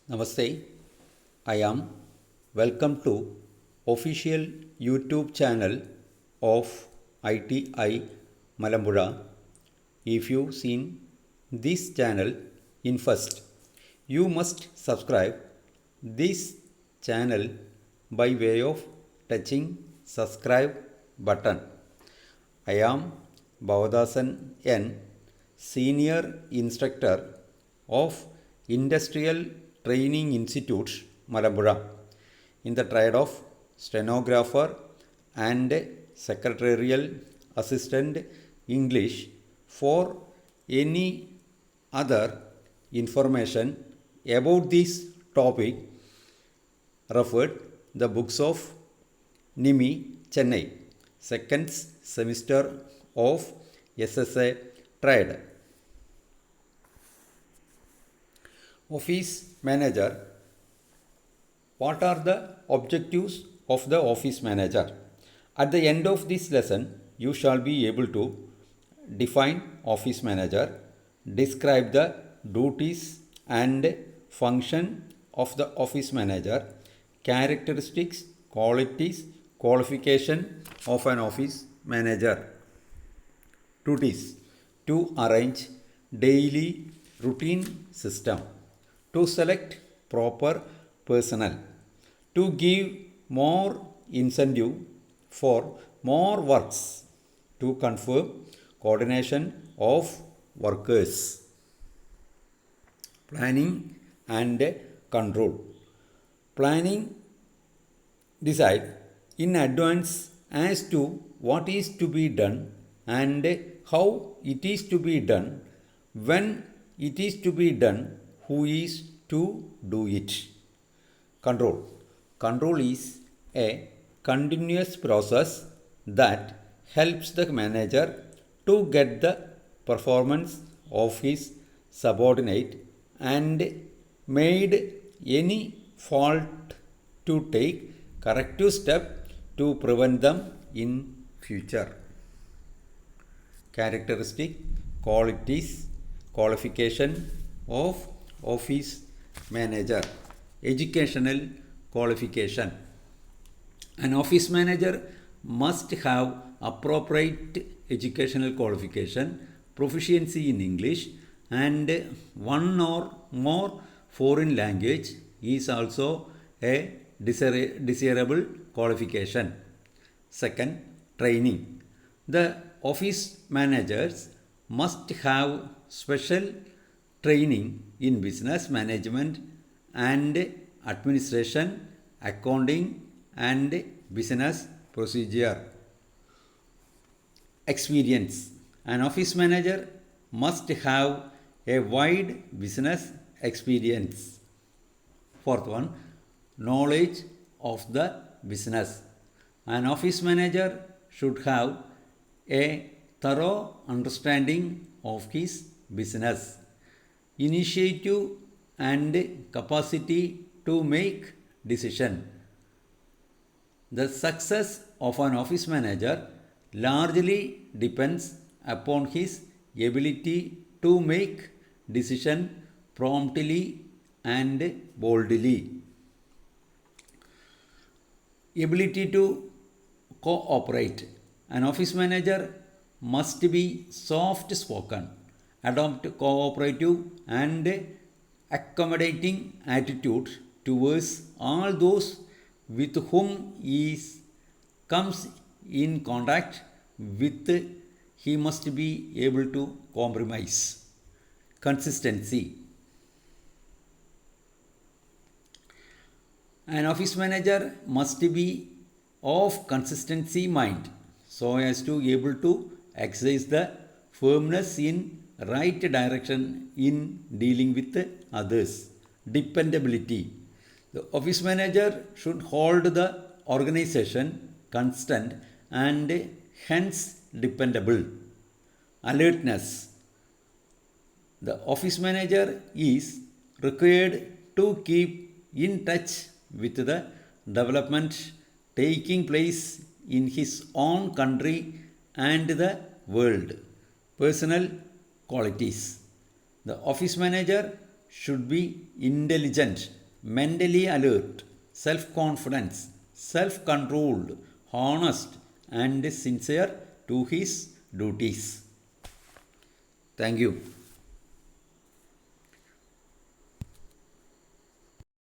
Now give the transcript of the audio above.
Namaste. I am welcome to official YouTube channel of ITI Malambura. If you seen this channel in first, you must subscribe this channel by way of touching subscribe button. I am Bhavadasan N, Senior Instructor of Industrial Training Institute, Malambura, in the trade of stenographer and secretarial assistant English. For any other information about this topic, referred the books of Nimi Chennai, second semester of SSA Trade. Office manager. What are the objectives of the office manager? At the end of this lesson, you shall be able to define office manager, describe the duties and function of the office manager, characteristics, qualities, qualification of an office manager. Duties: to arrange daily routine system, to select proper personnel, to give more incentive for more works, to confirm coordination of workers. Planning and control. Planning: decide in advance as to what is to be done and how it is to be done, when it is to be done, who is to do it. Control. Control is a continuous process that helps the manager to get the performance of his subordinate and made any fault to take corrective step to prevent them in future. Characteristic, qualities, qualification of office manager. Educational qualification. An office manager must have appropriate educational qualification, proficiency in English, and one or more foreign language is also a desirable qualification. Second, training. The office managers must have special training in business management and administration, accounting, and business procedure. Experience. An office manager must have a wide business experience. Fourth one, knowledge of the business. An office manager should have a thorough understanding of his business, initiative and capacity to make decision. The success of an office manager largely depends upon his ability to make decision promptly and boldly. Ability to cooperate. An office manager must be soft spoken, adopt cooperative and accommodating attitude towards all those with whom he comes in contact with. He must be able to compromise. Consistency. An office manager must be of consistency mind so as to be able to exercise the firmness in right direction in dealing with others. Dependability. The office manager should hold the organization constant and hence dependable. Alertness. The office manager is required to keep in touch with the development taking place in his own country and the world. Personal qualities. The office manager should be intelligent, mentally alert, self confidence, self controlled, honest, and sincere to his duties. Thank you.